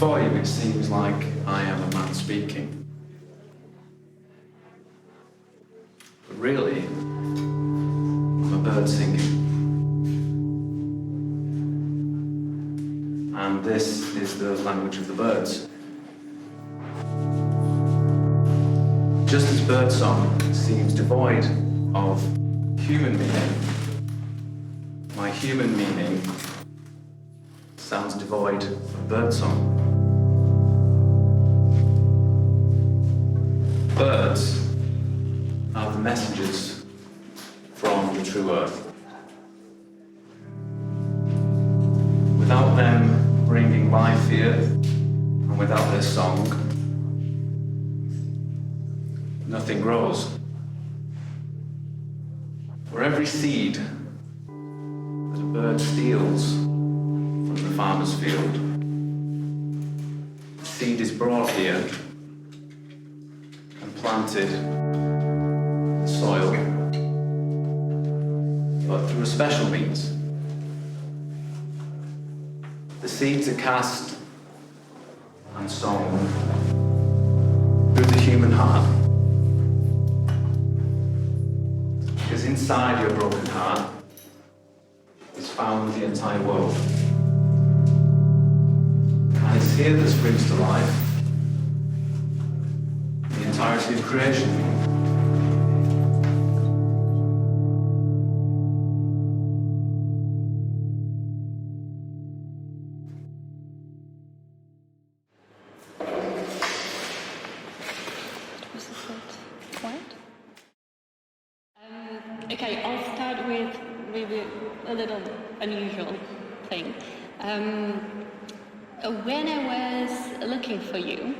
Before you, it seems like I am a man speaking. But really, I'm a bird singing. And this is the language of the birds. Just as birdsong seems devoid of human meaning, my human meaning sounds devoid of birdsong. Birds are the messengers from the true earth. Without them bringing life here, and without their song, nothing grows. For every seed that a bird steals from the farmer's field, the seed is brought here and planted in the soil, but through a special means. The seeds are cast and sown through the human heart. Because inside your broken heart is found the entire world. And it's here that springs to life the entirety of creation. Okay, I'll start with maybe a little unusual thing. When I was looking for you,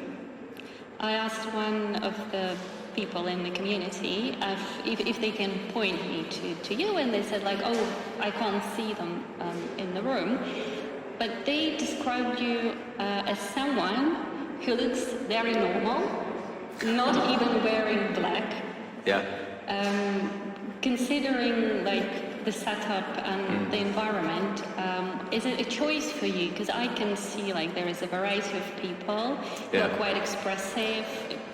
I asked one of the people in the community if they can point me to you, and they said like, oh, I can't see them in the room. But they described you as someone who looks very normal, not even wearing black. Yeah. Considering like the setup and the environment, is it a choice for you? Because I can see like there is a variety of people who are quite expressive,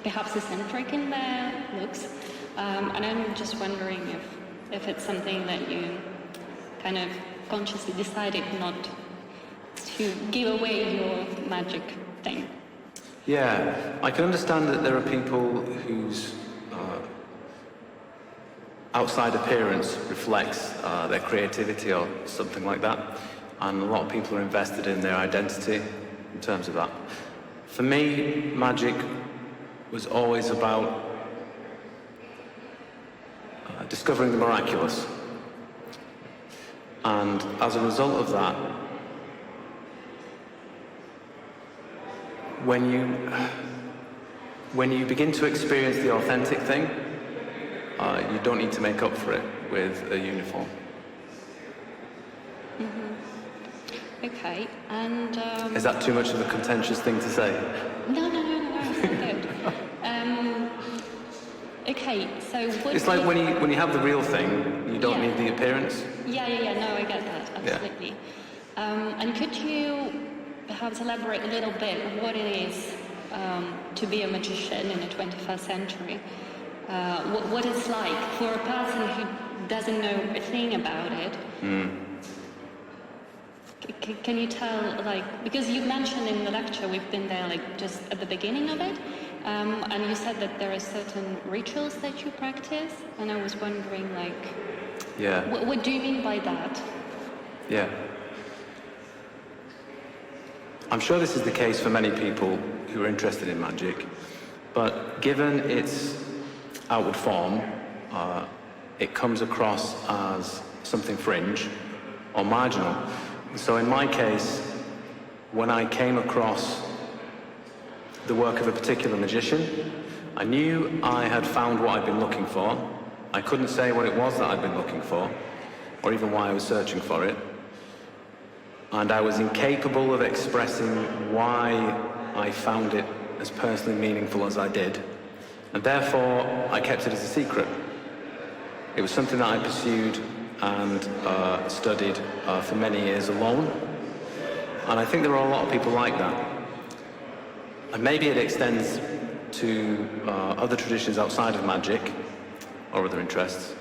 perhaps eccentric in their looks, and I'm just wondering if it's something that you kind of consciously decided not to give away your magic thing. Yeah, I can understand that there are people whose outside appearance reflects their creativity or something like that, and a lot of people are invested in their identity in terms of that. For me, magic was always about discovering the miraculous, and as a result of that, when you begin to experience the authentic thing, you don't need to make up for it with a uniform. Mm-hmm. Okay, and... Is that too much of a contentious thing to say? No, it's all good. Okay, so what... It's like when you have the real thing, you don't need the appearance. Yeah, no, I get that, absolutely. Yeah. And could you perhaps elaborate a little bit what it is to be a magician in the 21st century? What it's like for a person who doesn't know a thing about it. Can you tell, like, because you mentioned in the lecture, we've been there like just at the beginning of it, and you said that there are certain rituals that you practice, and I was wondering, like, what do you mean by that? Yeah. I'm sure this is the case for many people who are interested in magic, but given its outward form, it comes across as something fringe or marginal. So in my case, when I came across the work of a particular magician, I knew I had found what I'd been looking for. I couldn't say what it was that I'd been looking for, or even why I was searching for it. And I was incapable of expressing why I found it as personally meaningful as I did. And therefore, I kept it as a secret. It was something that I pursued and studied for many years alone. And I think there are a lot of people like that. And maybe it extends to other traditions outside of magic or other interests.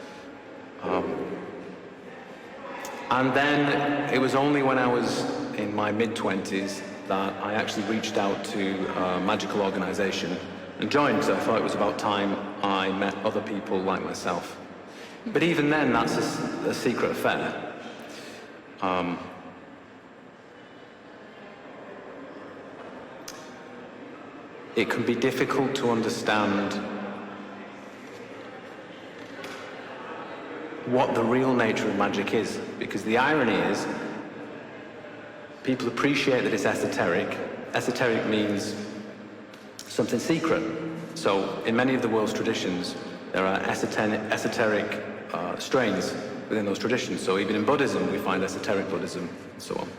And then it was only when I was in my mid-20s that I actually reached out to a magical organization and joined, because I thought it was about time I met other people like myself. But even then, that's a secret affair. It can be difficult to understand what the real nature of magic is, because the irony is people appreciate that it's esoteric. Esoteric means something secret. So in many of the world's traditions, there are esoteric strains within those traditions. So even in Buddhism, we find esoteric Buddhism, and so on.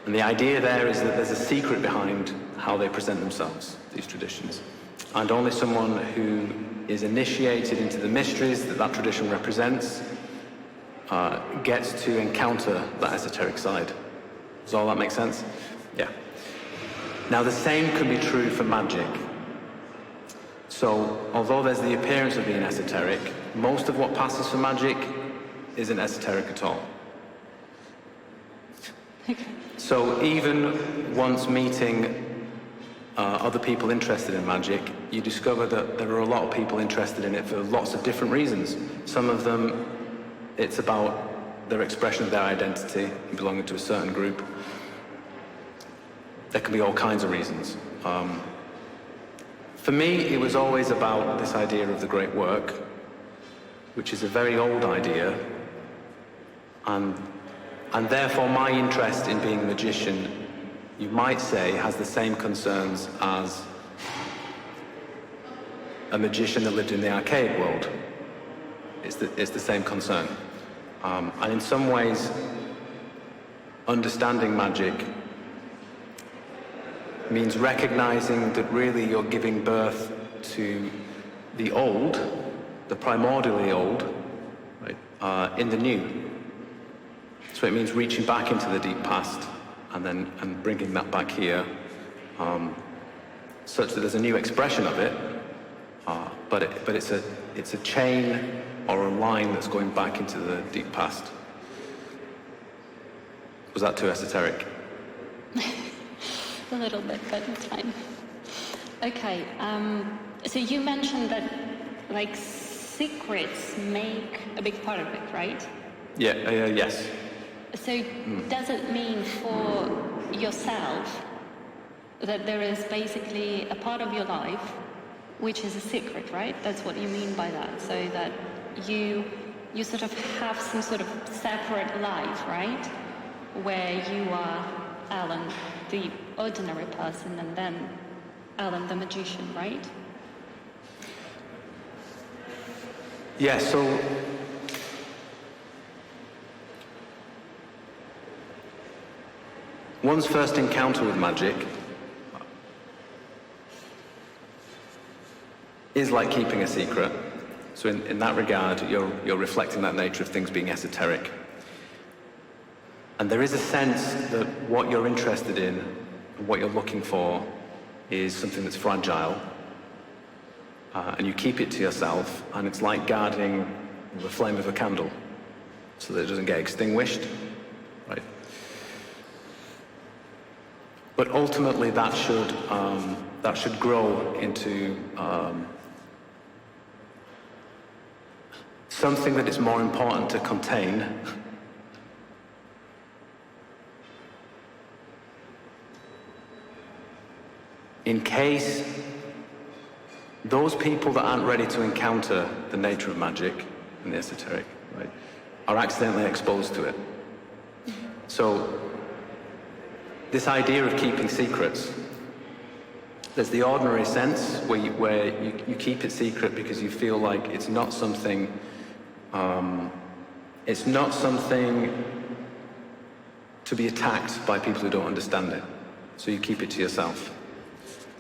And the idea there is that there's a secret behind how they present themselves, these traditions. And only someone who is initiated into the mysteries that that tradition represents gets to encounter that esoteric side. Does all that make sense? Yeah. Now, the same can be true for magic. So, although there's the appearance of being esoteric, most of what passes for magic isn't esoteric at all. Okay. So even once meeting other people interested in magic, you discover that there are a lot of people interested in it for lots of different reasons. Some of them, it's about their expression of their identity and belonging to a certain group. There can be all kinds of reasons. For me, it was always about this idea of the great work, which is a very old idea, and therefore my interest in being a magician, you might say, has the same concerns as a magician that lived in the archaic world. It's the same concern. And in some ways, understanding magic means recognizing that really you're giving birth to the old, the primordially old, right, in the new. So it means reaching back into the deep past and bringing that back here, such that there's a new expression of it, but it's a chain or a line that's going back into the deep past. Was that too esoteric? A little bit, but it's fine. Okay, so you mentioned that, like, secrets make a big part of it, right? Yeah, yes. So does it mean for yourself that there is basically a part of your life which is a secret, right? That's what you mean by that. So that you sort of have some sort of separate life, right? Where you are Alan, the ordinary person, and then Alan, the magician, right? Yeah, so one's first encounter with magic is like keeping a secret. So in that regard, you're reflecting that nature of things being esoteric. And there is a sense that what you're interested in, what you're looking for, is something that's fragile. And you keep it to yourself, and it's like guarding the flame of a candle so that it doesn't get extinguished, right? But ultimately, that should grow into something that is more important to contain in case those people that aren't ready to encounter the nature of magic and the esoteric, right, are accidentally exposed to it. So this idea of keeping secrets, there's the ordinary sense where you keep it secret because you feel like it's not something to be attacked by people who don't understand it. So you keep it to yourself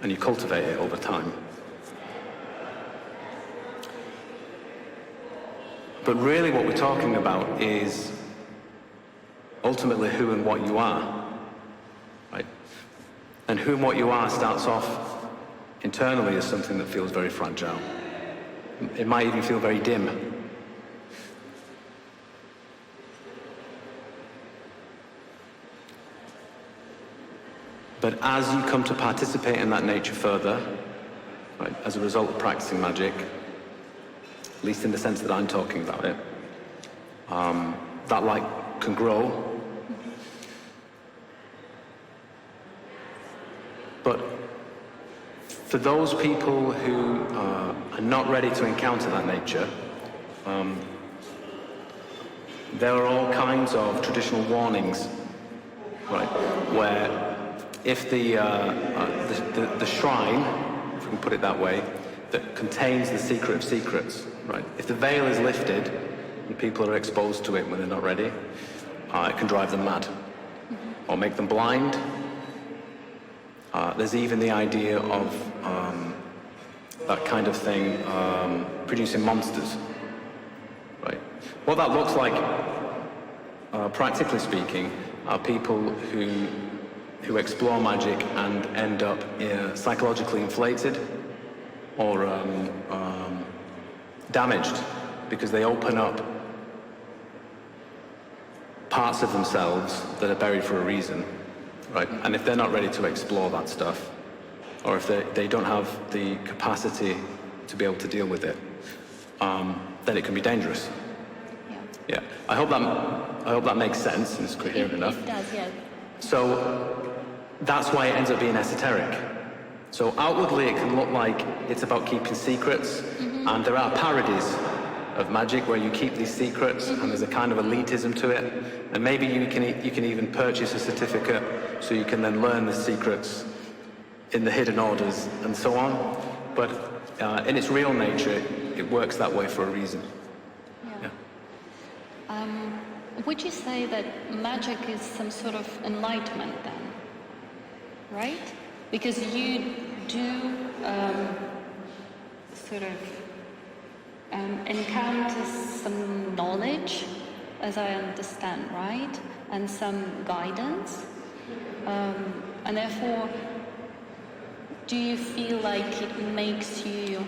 and you cultivate it over time. But really what we're talking about is ultimately who and what you are, right? And whom what you are starts off internally as something that feels very fragile. It might even feel very dim. But as you come to participate in that nature further, right, as a result of practicing magic, at least in the sense that I'm talking about it, that light can grow. But for those people who are not ready to encounter that nature, there are all kinds of traditional warnings, right, where if the shrine, if we can put it that way, that contains the secret of secrets, right, if the veil is lifted and people are exposed to it when they're not ready, it can drive them mad or make them blind. There's even the idea of that kind of thing producing monsters, right? What that looks like, practically speaking, are people who explore magic and end up psychologically inflated or damaged because they open up parts of themselves that are buried for a reason, right? And if they're not ready to explore that stuff, or if they don't have the capacity to be able to deal with it, then it can be dangerous. Yeah. I hope that makes sense and is coherent enough. It does, yeah. So that's why it ends up being esoteric. So outwardly it can look like it's about keeping secrets, and there are parodies of magic where you keep these secrets, and there's a kind of elitism to it, and maybe you can even purchase a certificate so you can then learn the secrets in the hidden orders and so on. But in its real nature, it works that way for a reason. Yeah. Would you say that magic is some sort of enlightenment then, right? Because you do sort of encounter some knowledge, as I understand, right? And some guidance. And therefore, do you feel like it makes you,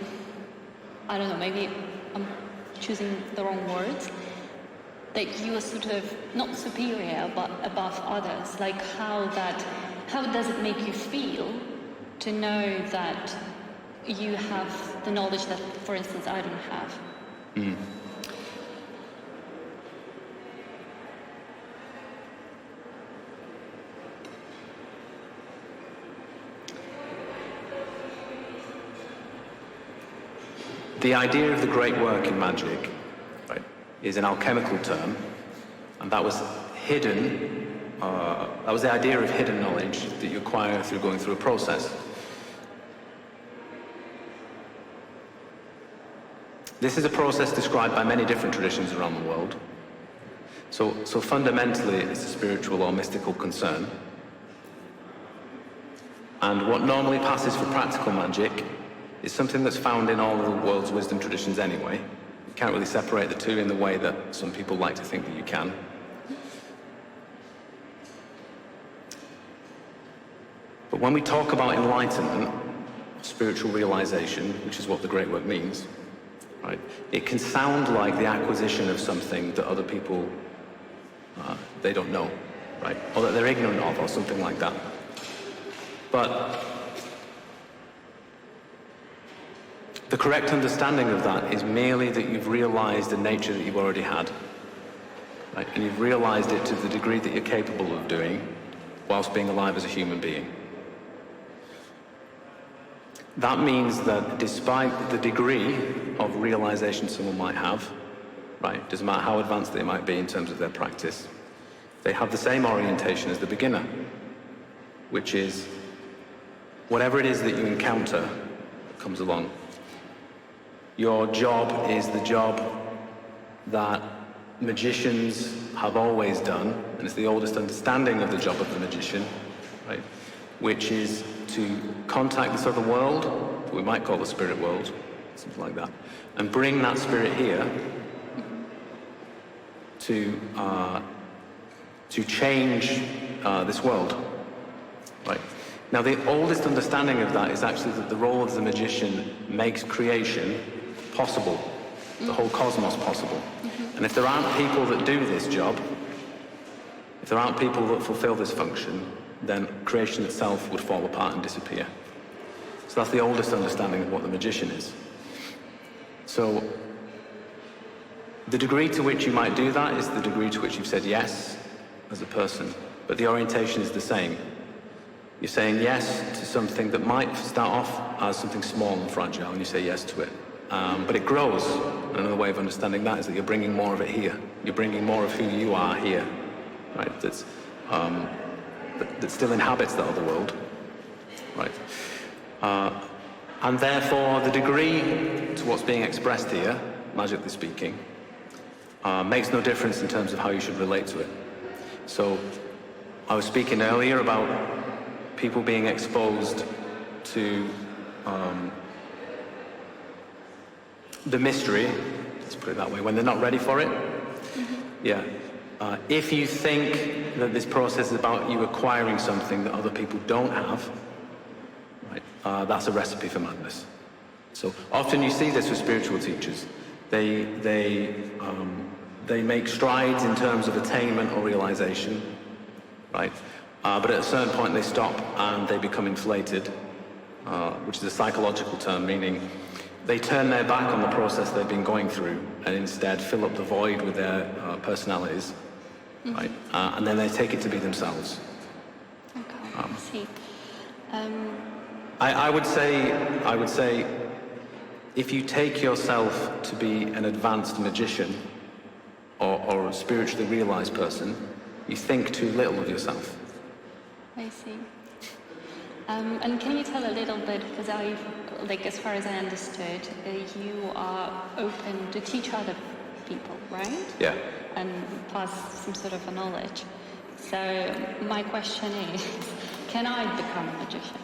I don't know, maybe I'm choosing the wrong words, that you are sort of not superior but above others? Like how does it make you feel to know that you have the knowledge that, for instance, I don't have? The idea of the great work in magic, right, is an alchemical term, and that was hidden. That was the idea of hidden knowledge that you acquire through going through a process. This is a process described by many different traditions around the world. So fundamentally, it's a spiritual or mystical concern. And what normally passes for practical magic is something that's found in all of the world's wisdom traditions anyway. You can't really separate the two in the way that some people like to think that you can. But when we talk about enlightenment, spiritual realization, which is what the great work means, right, it can sound like the acquisition of something that other people, they don't know, right, or that they're ignorant of, or something like that. But the correct understanding of that is merely that you've realized a nature that you've already had, right? And you've realized it to the degree that you're capable of doing whilst being alive as a human being. That means that despite the degree of realization someone might have, right, doesn't matter how advanced they might be in terms of their practice, they have the same orientation as the beginner, which is whatever it is that you encounter that comes along. Your job is the job that magicians have always done, and it's the oldest understanding of the job of the magician, right? Which is to contact this other world, that we might call the spirit world, something like that, and bring that spirit here to change this world, right? Now, the oldest understanding of that is actually that the role of the magician makes creation possible, the whole cosmos possible. And if there aren't people that do this job, if there aren't people that fulfill this function, then creation itself would fall apart and disappear. So that's the oldest understanding of what the magician is. So the degree to which you might do that is the degree to which you've said yes as a person, but the orientation is the same. You're saying yes to something that might start off as something small and fragile, and you say yes to it. But it grows. Another way of understanding that is that you're bringing more of it here. You're bringing more of who you are here, right? That still inhabits that other world, right? And therefore, the degree to what's being expressed here, magically speaking, makes no difference in terms of how you should relate to it. So, I was speaking earlier about people being exposed to the mystery, let's put it that way, when they're not ready for it. Yeah. If you think that this process is about you acquiring something that other people don't have, right, that's a recipe for madness. So often you see this with spiritual teachers. They make strides in terms of attainment or realization, right? But at a certain point they stop and they become inflated, which is a psychological term, meaning they turn their back on the process they've been going through and instead fill up the void with their personalities, right? And then they take it to be themselves. Okay, I see. I would say, if you take yourself to be an advanced magician or a spiritually realized person, you think too little of yourself. I see. And can you tell a little bit, because as far as I understood, you are open to teach other people, right? Yeah. And pass some sort of a knowledge. So my question is, can I become a magician?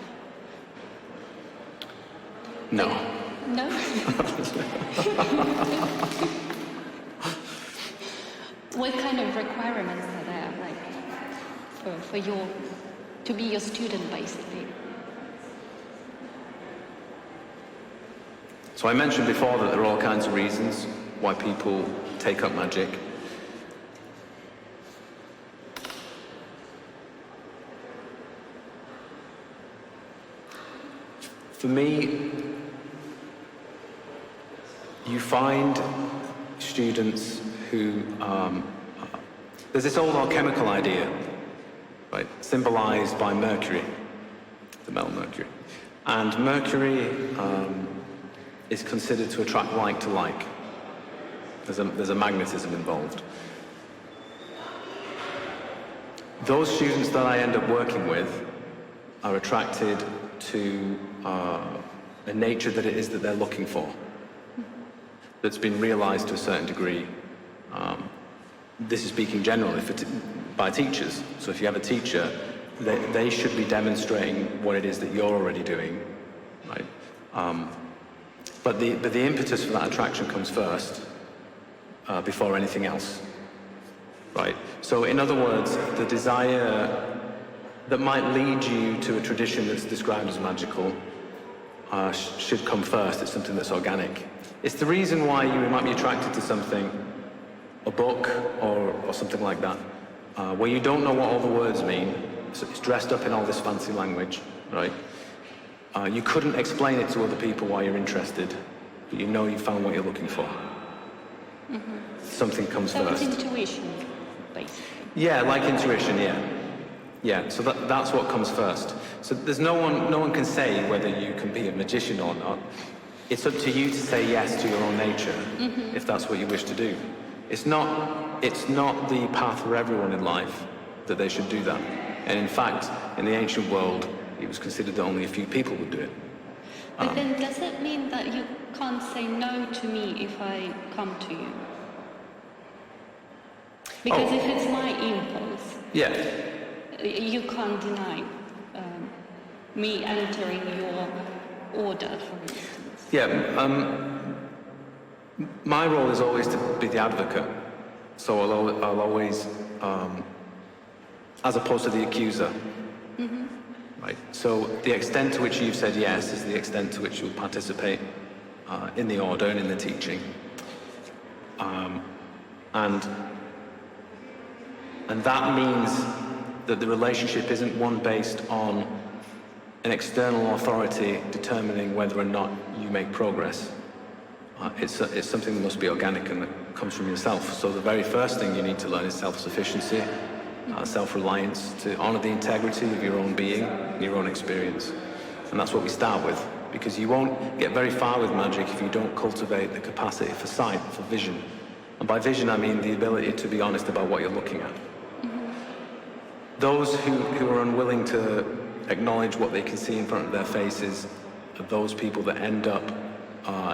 No. No? What kind of requirements are there, for to be your student, basically? So I mentioned before that there are all kinds of reasons why people take up magic. For me, you find students who, there's this old alchemical idea, right, symbolized by Mercury, the metal Mercury. And Mercury is considered to attract like to like. There's a magnetism involved. Those students that I end up working with are attracted to a nature that it is that they're looking for, that's been realized to a certain degree. This is speaking generally by teachers. So if you have a teacher, they should be demonstrating what it is that you're already doing, right? But the impetus for that attraction comes first, before anything else, right? So in other words, the desire that might lead you to a tradition that's described as magical should come first. It's something that's organic. It's the reason why you might be attracted to something, a book or something like that, where you don't know what all the words mean. So it's dressed up in all this fancy language, right? You couldn't explain it to other people why you're interested, but you know you found what you're looking for. Something comes first. So it's intuition, basically. Yeah, like intuition, yeah. Yeah, so that's what comes first. So there's no one can say whether you can be a magician or not. It's up to you to say yes to your own nature, if that's what you wish to do. It's not the path for everyone in life that they should do that. And in fact, in the ancient world, it was considered that only a few people would do it. But then does it mean that you can't say no to me if I come to you? Because if it's my impulse, yeah, you can't deny me entering your order, for instance. Yeah, my role is always to be the advocate. So I'll always, as opposed to the accuser, right? So the extent to which you've said yes is the extent to which you'll participate in the order and in the teaching. And that means that the relationship isn't one based on an external authority determining whether or not you make progress. It's something that must be organic and that comes from yourself. So the very first thing you need to learn is self-sufficiency, self-reliance, to honor the integrity of your own being, your own experience. And that's what we start with, because you won't get very far with magic if you don't cultivate the capacity for sight, for vision. And by vision, I mean the ability to be honest about what you're looking at. Those who are unwilling to acknowledge what they can see in front of their faces are those people that end up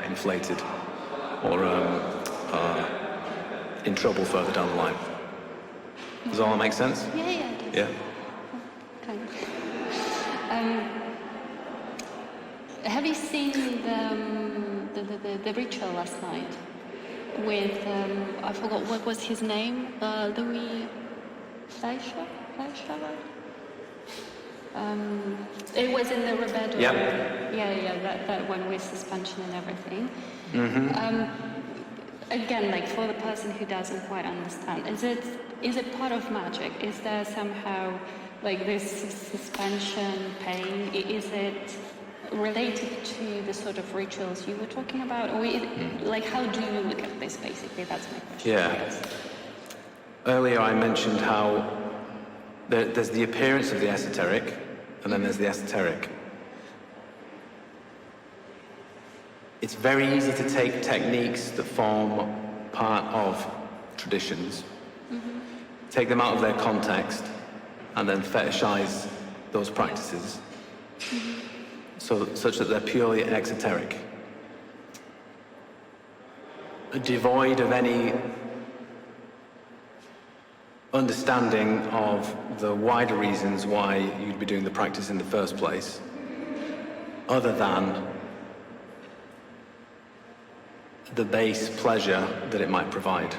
inflated or in trouble further down the line. Does all that make sense? Yeah, it does. Yeah. Kind of. Have you seen the ritual last night with I forgot what was his name, Louis Fleischer? It was in the Rebeddo. Yep. Yeah, that one with suspension and everything. Again, like for the person who doesn't quite understand, is it part of magic? Is there somehow like this suspension, pain? Is it related to the sort of rituals you were talking about, or like how do you look at this? Basically, that's my question. Yeah. Earlier I mentioned how there's the appearance of the esoteric, and then there's the esoteric. It's very easy to take techniques that form part of traditions, take them out of their context, and then fetishize those practices, such that they're purely exoteric, devoid of any understanding of the wider reasons why you'd be doing the practice in the first place, other than the base pleasure that it might provide.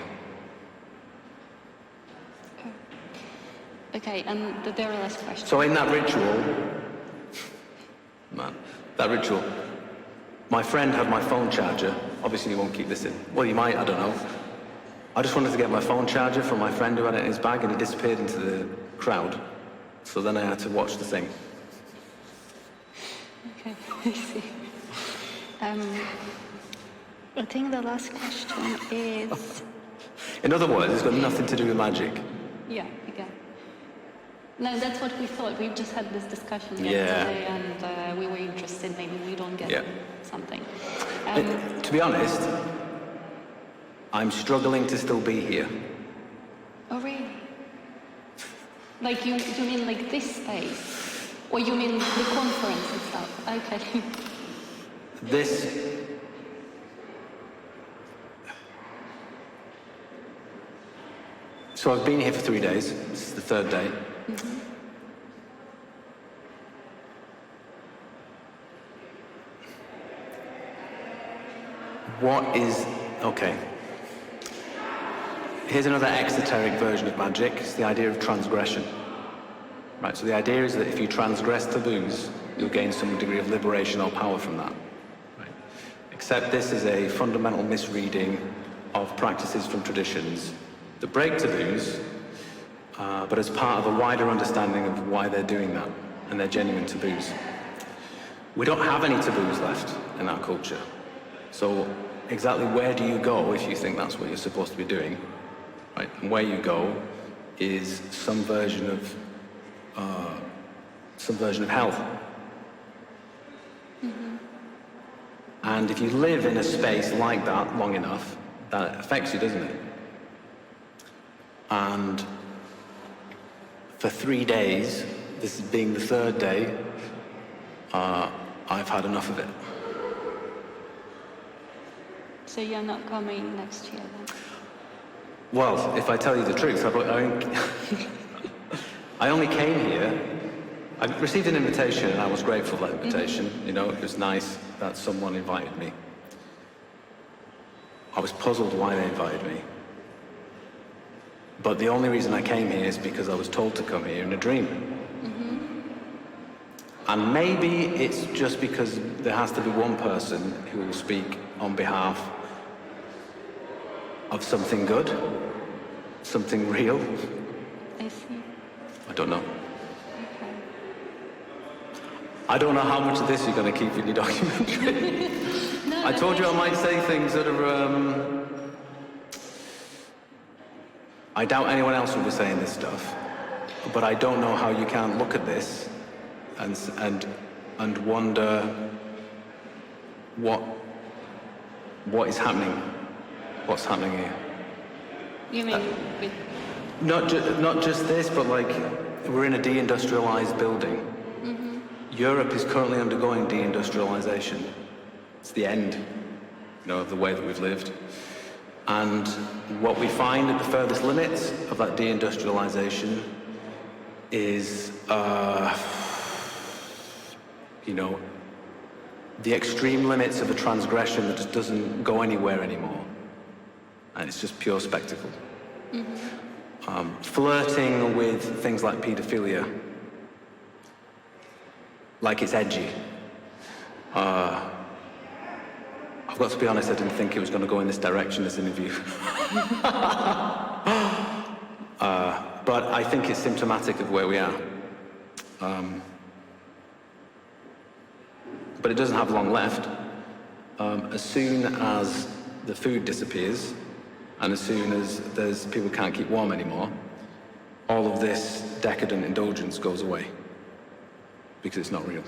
Okay, and the very last question. So in that ritual, my friend had my phone charger. Obviously you won't keep this in. Well, you might, I don't know. I just wanted to get my phone charger from my friend who had it in his bag, and he disappeared into the crowd. So then I had to watch the thing. Okay, I see. I think the last question is... In other words, it's got nothing to do with magic. Yeah, again. No, that's what we thought. We've just had this discussion Yeah. yesterday, and we were interested. Maybe we don't get something. To be honest, I'm struggling to still be here. Oh, really? Like you mean like this space? Or you mean the conference itself? Okay. This... So I've been here for 3 days. This is the third day. What is... Okay. Here's another exoteric version of magic. It's the idea of transgression. Right, so the idea is that if you transgress taboos, you'll gain some degree of liberation or power from that. Right? Except this is a fundamental misreading of practices from traditions that break taboos, but as part of a wider understanding of why they're doing that, and they're genuine taboos. We don't have any taboos left in our culture. So exactly where do you go if you think that's what you're supposed to be doing? Right? And where you go is some version of hell. And if you live in a space like that long enough, that affects you, doesn't it? And for 3 days, this being the third day, I've had enough of it. So you're not coming next year then? Well, if I tell you the truth, I only came here. I received an invitation and I was grateful for that invitation. You know, it was nice that someone invited me. I was puzzled why they invited me. But the only reason I came here is because I was told to come here in a dream. And maybe it's just because there has to be one person who will speak on behalf of something good, something real. I see. I don't know. Okay. I don't know how much of this you're going to keep in your documentary. No, I told you I might say things that are... I doubt anyone else will be saying this stuff, but I don't know how you can't look at this and wonder what is happening, what's happening here. You mean with... Not just this, but like we're in a deindustrialized building. Mm-hmm. Europe is currently undergoing deindustrialization. It's the end, of the way that we've lived. And what we find at the furthest limits of that deindustrialization is, the extreme limits of a transgression that just doesn't go anywhere anymore. And it's just pure spectacle. Mm-hmm. Flirting with things like pedophilia, like it's edgy. I've got to be honest, I didn't think it was going to go in this direction, this interview. But I think it's symptomatic of where we are. But it doesn't have long left. As soon as the food disappears, and as soon as people can't keep warm anymore, all of this decadent indulgence goes away, because it's not real.